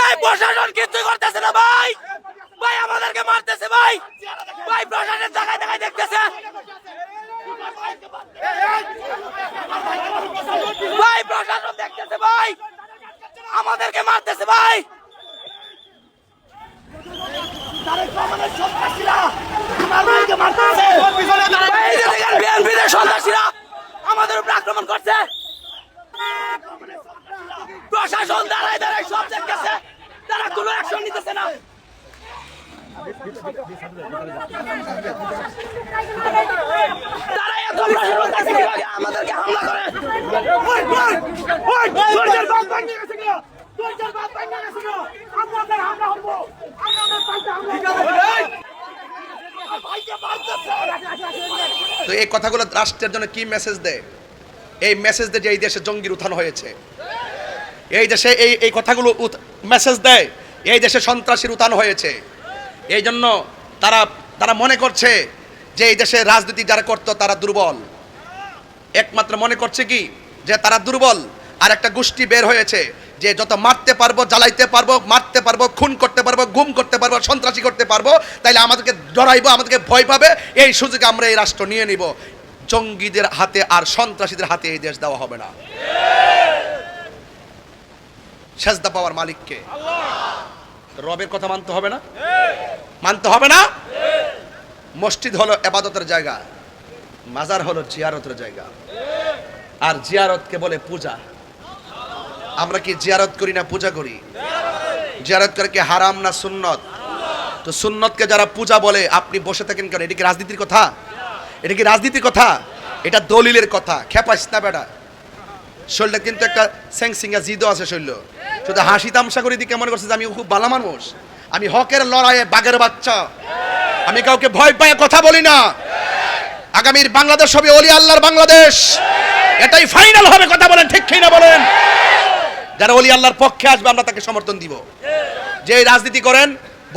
এই প্রশাসন কিছুই করতেছে না ভাই, ভাই আমাদেরকে মারতেছে ভাই, ভাই প্রশাসন জায়গায় জায়গায় দেখতেছে ভাই, প্রশাসন দেখতেছে ভাই, আমাদেরকে মারতেছে ভাই। সন্ত্রাসীরা আমাদের উপর আক্রমণ করছে, প্রশাসন দাঁড়ায় দাঁড়ায় সব দেখতেছে, তারা কোনো অ্যাকশন নিতেছে না। তারা এত প্রশাসন দেখছে কিভাবে আমাদেরকে হামলা করে। তো এই কথাগুলো রাষ্ট্রের জন্য কি মেসেজ দেয়? এই মেসেজ দেয় যে এই দেশে জঙ্গির উত্থান হয়েছে, এই দেশে এই কথাগুলো মেসেজ দেয় এই দেশে সন্ত্রাসীর উত্থান হয়েছে। এই জন্য তারা মনে করছে যে এই দেশে রাজনীতি যারা করতো তারা দুর্বল, একমাত্র মনে করছে কি যে তারা দুর্বল। আর একটা গোষ্ঠী বের হয়েছে যে যত মারতে পারবো, জ্বালাইতে পারবো, মারতে পারবো, খুন করতে পারবো, গুম করতে পারবো, সন্ত্রাসী করতে পারবো, তাইলে আমাদেরকে ডরাইবো, আমাদেরকে ভয় পাবে। এই সুযোগে আমরা এই রাষ্ট্র নিয়ে নিব। জঙ্গিদের হাতে আর সন্ত্রাসীদের হাতে এই দেশ দেওয়া হবে না। সেজদা পাওয়ার মালিককে, রবের কথা মানতে হবে না? মানতে হবে না? মসজিদ হলো ইবাদতের জায়গা, মাজার হলো জিয়ারতের জায়গা, আর জিয়ারতকে বলে পূজা। আমরা কি জিয়ারত করি না পূজা করি? জিয়ারত করে কি হারাম না সুন্নত? তো সুন্নতকে যারা পূজা বলে আপনি বসে থাকেন কেন? এটা কি রাজনীতির কথা? এটা কি রাজনীতির কথা? এটা দলিলের কথা। খেপাইস না বেটা, শরীরটা কিন্তু একটা স্যাংসিঙ্গা জিদও আছে শরীর, শুধু হাসি তামসা করে দিকে মনে করছে যে আমি খুব ভালো মানুষ, আমি হকের লড়াইয়ে বাঘের বাচ্চা, আমি কাউকে ভয় পায় কথা বলি না। আগামীর বাংলাদেশ হবে ওলি আল্লাহর বাংলাদেশ, এটাই ফাইনাল হবে। কথা বলেন ঠিক কি না বলেন? যারা ওলি আল্লাহর পক্ষে আসবে আমরা তাকে সমর্থন দিব। যে রাজনীতি করেন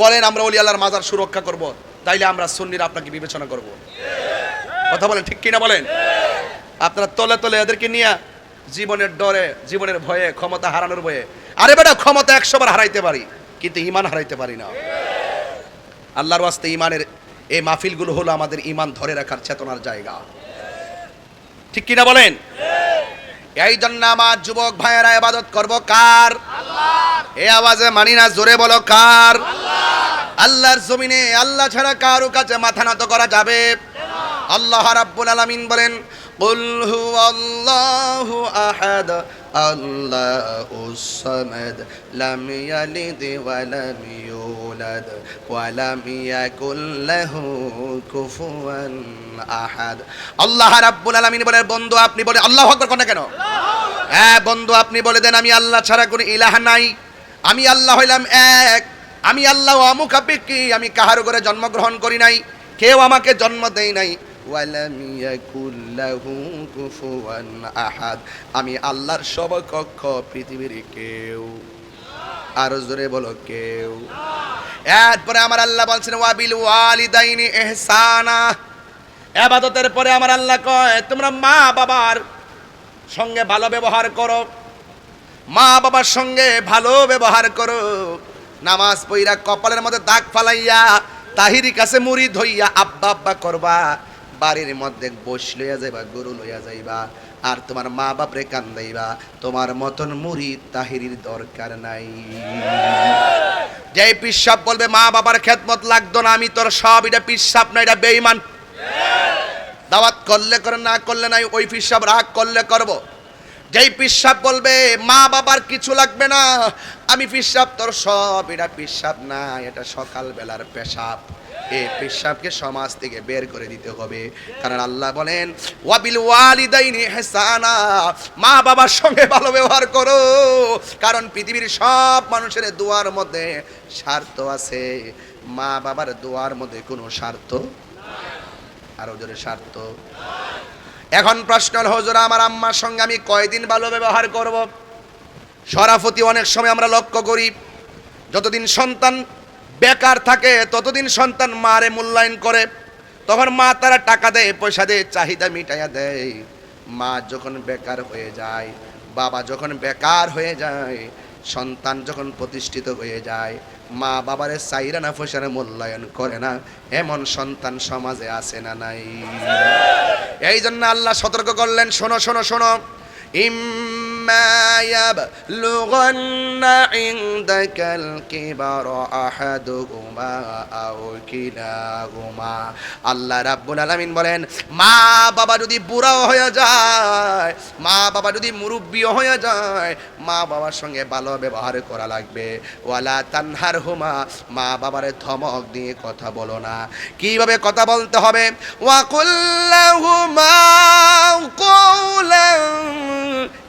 বলেন আমরা ওলি আল্লাহর মাজার সুরক্ষা করব, তাইলে আমরা সুন্নিরা আপনাকে বিবেচনা করব। কথা বলেন ঠিক কি না বলেন? আপনারা তলে তলে এদেরকে নিয়ে জীবনের ডরে, জীবনের ভয়ে, ক্ষমতা হারানোর ভয়ে, আরে বেটা ক্ষমতা 100 বার হারাইতে পারি কিন্তু ঈমান হারাইতে পারি না। আল্লাহর ওয়াস্তে ঈমানের এই মাহফিলগুলো হলো আমাদের ঈমান ধরে রাখার চেতনার জায়গা। ঠিক কি না বলেন? এই জন্য আমার যুবক ভাইয়েরা ইবাদত করব কার? আল্লাহর। এই আওয়াজে মানি না, জোরে বলো কার? আল্লাহর। আল্লাহর জমিনে আল্লাহ ছাড়া কারো কাছে মাথা নত করা যাবে? আল্লাহ রাব্বুল আলামিন বলেন কুল হুয়াল্লাহু আহাদ আল্লাহুস সামাদ লাম ইয়ালিদ ওয়া লাম ইউলাদ ওয়া লাম ইয়াকুল লাহু কুফুয়ান আহাদ। আল্লাহ রাব্বুল আলামিন বলেন বন্ধু আপনি বলে আল্লাহু আকবার কোন কেন? হ্যাঁ বন্ধু আপনি বলে দেন আমি আল্লাহ ছাড়া কোনো ইলাহ নাই, আমি আল্লাহ হইলাম এক, আমি আল্লাহ অমুখাপেক্ষী, আমি কাহারও করে জন্মগ্রহণ করি নাই, কেউ আমাকে জন্ম দেয় নাই। ওয়ালাম ইয়াকুল লাহু কুফুয়ান আহাদ, আমি আল্লাহর সমকক্ষ পৃথিবীর কেউ। আরো জোরে বলো কেউ। এরপরে আমার আল্লাহ বলছেন ওয়াবিল ওয়ালিদাইনি ইহসানা। ইবাদতের পরে আমার আল্লাহ কয় তোমরা মা বাবার সঙ্গে ভালো ব্যবহার করো, মা বাবার সঙ্গে ভালো ব্যবহার করো। নামাজ পইরা কপালের মধ্যে দাগ ফালাইয়া তাহিরি কাছে মুড়ি ধইয়া আব্বা আব্বা করবা, বাড়ির মধ্যে বস লইয়া যাইবা, গরু লইয়া যাইবা, আর তোমার মা বাপরে কান্দাইবা। তোমার মতন মুড়ি তাহিরির দরকার নাই। যে পিসাব বলবে মা বাবার খেদমত লাগতো না, আমি তোর সব, এটা পিসাব না, এটা বেঈমান। দাওয়াত করলে করে, না করলে নাই, ওই পিসাব রাগ করলে করব। যেই পিসাব বলবে মা বাবার কিছু লাগবে না, আমি পিসাব তোর সব, এটা পিসাব না, এটা সকাল বেলার পেশাব। এই পিসাবকে সমাজ থেকে বের করে দিতে হবে। কারণ আল্লাহ বলেন ওয়াবিল ওয়ালিদাইনি ইহসানা, মা বাবার সঙ্গে ভালো ব্যবহার করো। কারণ পৃথিবীর সব মানুষের দোয়ার মধ্যে স্বার্থ আছে, মা বাবার দোয়ার মধ্যে কোনো স্বার্থ, আরো জোরে স্বার্থ। এখন প্রশ্ন হল হুজুর আমার আম্মার সঙ্গে আমি কয়দিন ভালো ব্যবহার করব? শরাফতি অনেক সময় আমরা লক্ষ্য করি যতদিন সন্তান বেকার থাকে ততদিন সন্তান মারে মূল্যায়ন করে, তখন মা তারা টাকা দেয়, পয়সা দেয়, চাহিদা মিটাইয়া দেয়। মা যখন বেকার হয়ে যায় বাবা যখন বেকার হয়ে যায়, সন্তান যখন প্রতিষ্ঠিত হয়ে যায়, মা বাবারে চাইরা না ফসারে মূল্যায়ন করে না, এমন সন্তান সমাজে আছে না নাই? এই জন্য আল্লাহ সতর্ক করলেন, শোনো শোনো শোনো, ইম্মা ইয়াবলুগান্না ইনদাকাল কিবারা আহাদুহুমা আও কিলাহুমা। আল্লাহ রাব্বুল আলামিন বলেন, মা বাবা যদি বুড়া হয়ে যায়, মা বাবা যদি মুরব্বি হয়ে যায়, মা বাবার সঙ্গে ভালো ব্যবহার করা লাগবে। ওয়ালা তানহারহুমা, মা বাবারে ধমক দিয়ে কথা বলো না। কিভাবে কথা বলতে হবে? ওয়া কুল্লাহুমা কওলান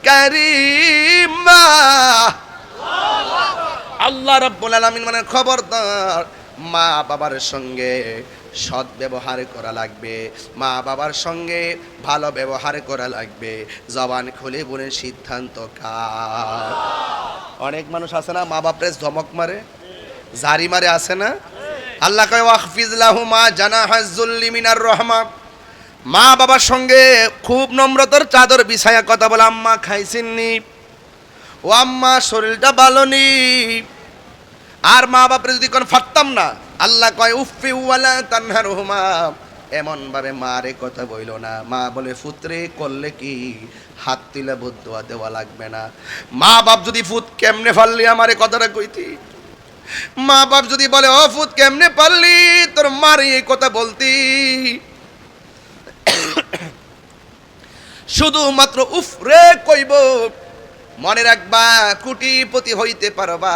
কারীমা। আল্লাহ রাব্বুল আলামিন মানে খবরদার, মা বাবার সঙ্গে সৎ ব্যবহার করা লাগবে, মা বাবার সঙ্গে ভালো ব্যবহার করা লাগবে। জবান খুলে বলে সিদ্ধান্ত কার? অনেক মানুষ আছে না, মা বাপরে ধমক মারে, জারি মারে, আছে না? আল্লাহ কয় ওয়াহফিজ লাহুমা জানাহাজ যুল্লি মিনার রহমা। মা বাবার সঙ্গে খুব নম্রতার চাদর বিছায়া কথা বলে, আম্মা খাইছেননি, ও আম্মা শরীরটা ভালো নি। আর মা বাপরে যদি কোন ফাটতাম না, আল্লাহ কয় উফি ওয়ালা তানহারহুমা, এমন ভাবে মারে কথা বইল না। মা বলে ফুতরে করলে কি হাত তুলে বদুয়া দেওয়া লাগবে না। মা বাপ যদি ফুত কেমনে ফাললি আমারে কথাটা কইতি, মা বাপ যদি বলে ও ফুত কেমনে পারলি তোর মারে এই কথা বলতি, শুধুমাত্র উফ রে কইব। মনে রাখবা কোটিপতি হইতে পারবা,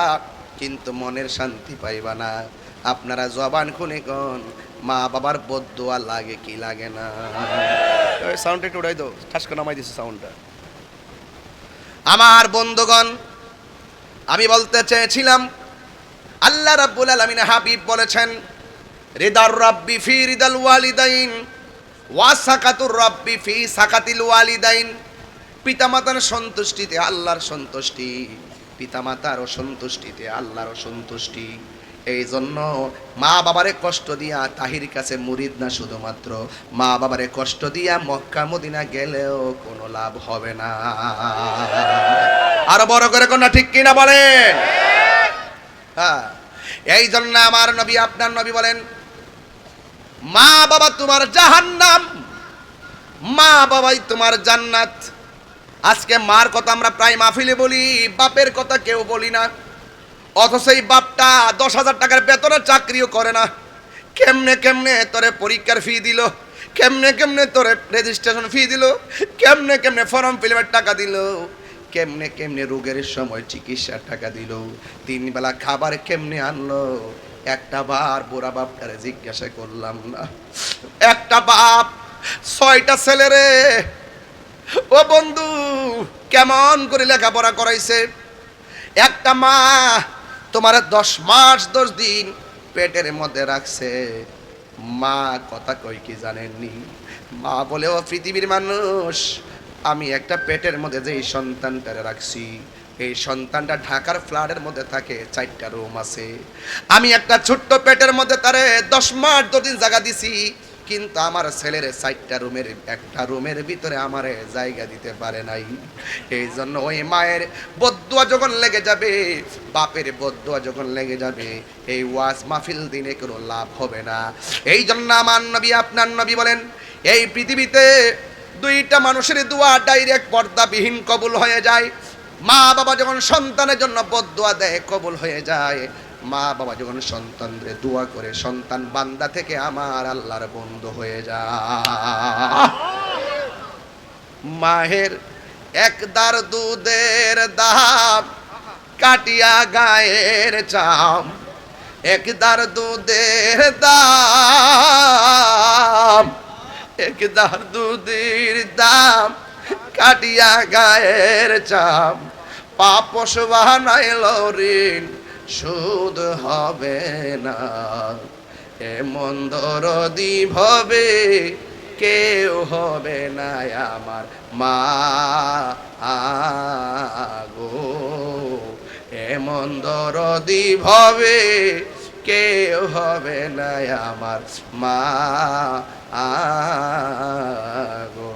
কিন্তু মনের শান্তি পাইবা না। আপনারা জবান খুলে কোন মা বাবার বদদুয়া লাগে কি লাগে না? সাউন্ড একটু উড়াই দাও, ঠাস করে নামাই দিছে সাউন্ডটা। আমার বন্ধুগণ, আমি বলতে চেয়েছিলাম, আল্লাহ রাব্বুল আলামিন হাবিব বলেছেন, রিদার রাব্বি ফি রিদাল ওয়ালিদাইন ওয়া সাকাতুর রাব্বি ফি সাকাতিল ওয়ালিদাইন। পিতামাতার সন্তুষ্টিতে আল্লাহর সন্তুষ্টি, পিতামাতার অসন্তুষ্টিতে আল্লাহর অসন্তুষ্টি। এই জন্য মা বাবারে কষ্ট দিয়া তাহির কাছে মুরিদ না, শুধুমাত্র মা বাবারে কষ্ট দিয়া মক্কা মদিনা গেলেও কোনো লাভ হবে না। আরো বড় করে কোন ঠিক কিনা বলেন? হ্যাঁ, এই জন্য আমার নবী, আপনার নবী বলেন, মা বাবা তোমার জাহান্নাম, মা বাবাই তোমার জান্নাত। আজকে মার কথা আমরা প্রায় মাহফিলে বলি, বাপের কথা কেউ বলি না। অথচ এই বাপটা 10,000 টাকার বেতনের চাকরিও করে না। কেমনে কেমনে তোরে পরীক্ষার ফি দিল, কেমনে কেমনে তোরে রেজিস্ট্রেশন ফি দিল, কেমনে কেমনে ফর্ম ফিলাপের টাকা দিল, কেমনে কেমনে রোগের সময় চিকিৎসার টাকা দিল, 3 বেলা খাবার কেমনে আনলো। একটা বার বুড়া বাপটারে জিজ্ঞাসা করলাম না? একটা বাপ 6টা ছেলেরে, ও বন্ধু কেমন করে লেখাপড়া করাইছে? একটা মা তোমার 10 মাস 10 দিন পেটের মধ্যে রাখছে। মা কথা কই কি জানেননি? মা বলে, ও পৃথিবীর মানুষ, আমি একটা পেটের মধ্যে যে সন্তানটারে রাখছি, এই সন্তানটা ঢাকার ফ্ল্যাটের মধ্যে থাকে, 4টা রুম আছে। আমি একটা ছোট্ট পেটের মধ্যে তারে 10 মাস 2 দিন জায়গা দিছি, কিন্তু আমার ছেলের 4টা রুমের একটা রুমের ভিতরে আমারে জায়গা দিতে পারে নাই। এই জন্য ওই মায়ের বদদুয়া যখন লেগে যাবে, বাপের বদদুয়া যখন লেগে যাবে, এই ওয়াজ মাহফিল দিনে কোনো লাভ হবে না। এই জন্য আমার নবী, আপনার নবী বলেন, এই পৃথিবীতে 2টা মানুষের দোয়া ডাইরেক্ট পর্দাবিহীন কবুল হয়ে যায়। মা বাবা যখন সন্তানের জন্য বদদুয়া দেয়, কবুল হয়ে যায়। মা বাবা যখন সন্তানদের দোয়া করে, সন্তান বান্দা থেকে আমার আল্লাহর বন্ধু হয়ে যায়। মাহের 1 দার দুধের দাম কাটিয়া গায়ের চাম, 1 দার দুধের দাম, 1 দার দুধের দাম কাটিয়া গায়ের চাম, পাপস বানাইল ঋণ সুদ হবে না। এমন দরদি ভবে কেউ হবে না আমার মা গো, এমন দরদি ভবে কেউ হবে না আমার মা গো।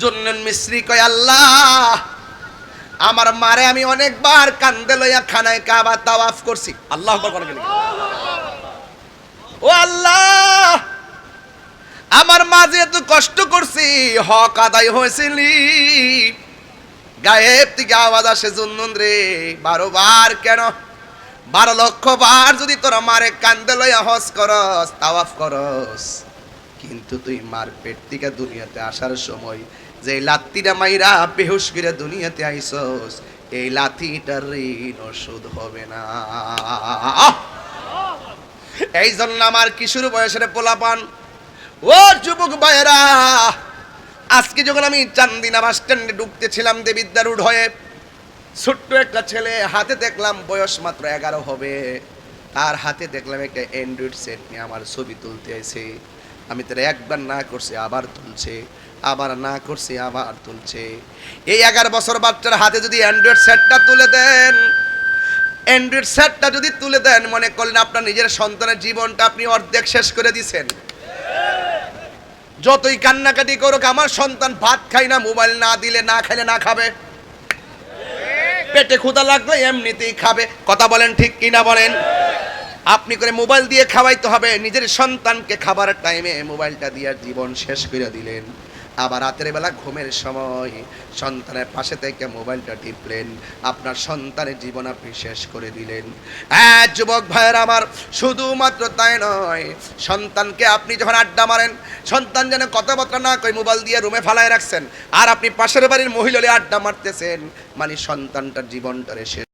জুন্নুন মিসরি কয় আল্লাহ আমার মারে আমি অনেকবার কান্দে লইয়া খানায় কাবা তাওয়াফ করছি। আল্লাহু আকবার বলেন। ও আল্লাহ আমার মা যেহেতু কষ্ট করছি হক আদায় হয়েছিলি, গায়েব থেকে আওয়াজ আসে জুন্নুন রে 12 বার কেন 12 লক্ষ বার যদি তোর মারে কান্দে লইয়া হজ করস তাওয়াফ করস, কিন্তু তুই মার পেট থেকে দুনিয়াতে আসার সময় যে লাত্তিটা মাইরা বেহুশ করে দুনিয়াতে আইছস, এই লাথিটার ঋণ শোধ হবে না। এই জন্য আমার কিশোর বয়সের পোলাপান, ও যুবক ভাইয়েরা, আজকে যখন আমি চান্দিনা বাস স্ট্যান্ডে ঢুকতেছিলাম দেবিদ্যা রোড হয়ে, ছোট্ট একটা ছেলে হাতে দেখলাম বয়স মাত্র 11 হবে, তার হাতে দেখলাম একটা অ্যান্ড্রয়েড সেট নিয়ে আমার ছবি তুলতে এসে, আমি তার একবার না করছি আবার তুলছে, আবার না করছি আবার তুলছে। এই 11 বছর বাচ্চার হাতে যদি অ্যান্ড্রয়েড সেটটা তুলে দেন, অ্যান্ড্রয়েড সেটটা যদি তুলে দেন, মনে করলেন আপনার নিজের সন্তানের জীবনটা আপনি অর্ধেক শেষ করে দিছেন। যতই কান্নাকাটি করুক, আমার সন্তান ভাত খায় না, মোবাইল না দিলে না খাইলে না খাবে, পেটে ক্ষুধা লাগলে এমনিতেই খাবে। কথা বলেন ঠিক কিনা বলেন? আপনি করে মোবাইল দিয়ে খাওয়াইতে হবে, নিজের সন্তানকে খাবারের টাইমে মোবাইলটা দিয়ে জীবন শেষ করে দিলেন। আবার রাতের বেলা ঘুমের সময় সন্তানের পাশে থেকে মোবাইলটা টিপলেন, আপনার সন্তানের জীবন আপনি শেষ করে দিলেন। হ্যাঁ যুবক ভাইয়েরা আমার, শুধুমাত্র তাই নয়, সন্তানকে আপনি যখন আড্ডা মারেন, সন্তান যেন কথাবার্তা না কই মোবাইল দিয়ে রুমে ফালায় রাখছেন, আর আপনি পাশের বাড়ির মহিলা আড্ডা মারতেছেন, মানে সন্তানটার জীবনটারে শেষ